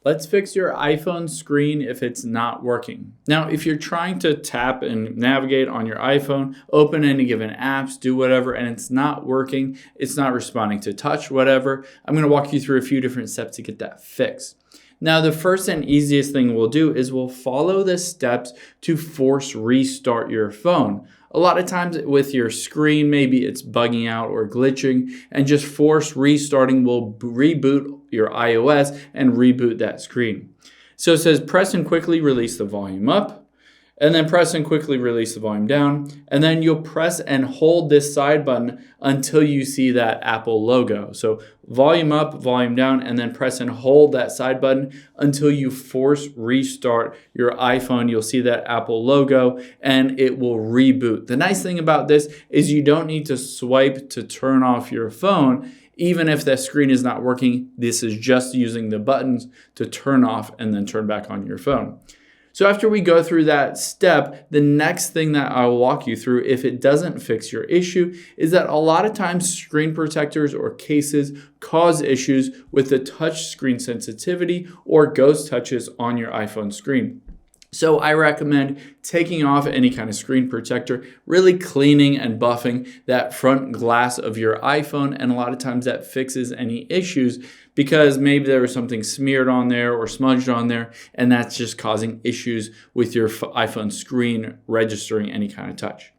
Let's fix your iPhone screen if it's not working. Now, if you're trying to tap and navigate on your iPhone, open any given apps, do whatever, and it's not working, it's not responding to touch, whatever, I'm going to walk you through a few different steps to get that fixed. Now, the first and easiest thing we'll do is we'll follow the steps to force restart your phone. A lot of times with your screen, maybe it's bugging out or glitching, and just force restarting will reboot your iOS and reboot that screen. So it says press and quickly release the volume up, and then press and quickly release the volume down, and then you'll press and hold this side button until you see that Apple logo. So volume up, volume down, and then press and hold that side button until you force restart your iPhone. You'll see that Apple logo and it will reboot. The nice thing about this is you don't need to swipe to turn off your phone. Even if the screen is not working, this is just using the buttons to turn off and then turn back on your phone. So after we go through that step, the next thing that I'll walk you through, if it doesn't fix your issue, is that a lot of times screen protectors or cases cause issues with the touch screen sensitivity or ghost touches on your iPhone screen. So I recommend taking off any kind of screen protector, really cleaning and buffing that front glass of your iPhone, and a lot of times that fixes any issues because maybe there was something smeared on there or smudged on there, and that's just causing issues with your iPhone screen registering any kind of touch.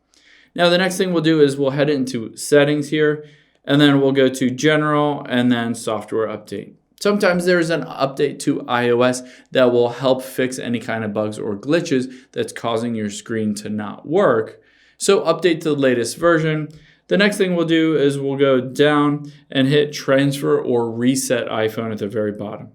Now the next thing we'll do is we'll head into settings here, and then we'll go to general and then software update. Sometimes there's an update to iOS that will help fix any kind of bugs or glitches that's causing your screen to not work. So update to the latest version. The next thing we'll do is we'll go down and hit transfer or reset iPhone at the very bottom.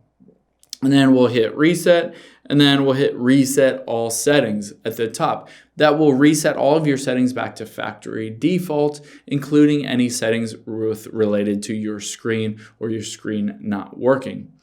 And then we'll hit reset, and then we'll hit reset all settings at the top. That will reset all of your settings back to factory default, including any settings related to your screen or your screen not working.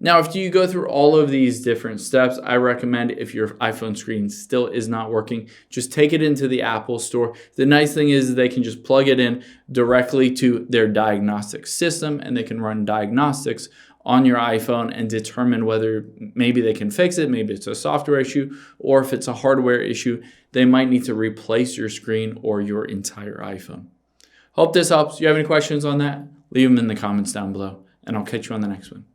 Now, after you go through all of these different steps, I recommend if your iPhone screen still is not working, just take it into the Apple Store. The nice thing is they can just plug it in directly to their diagnostic system, and they can run diagnostics on your iPhone and determine whether maybe they can fix it, maybe it's a software issue, or if it's a hardware issue, they might need to replace your screen or your entire iPhone. Hope this helps. If you have any questions on that, leave them in the comments down below, and I'll catch you on the next one.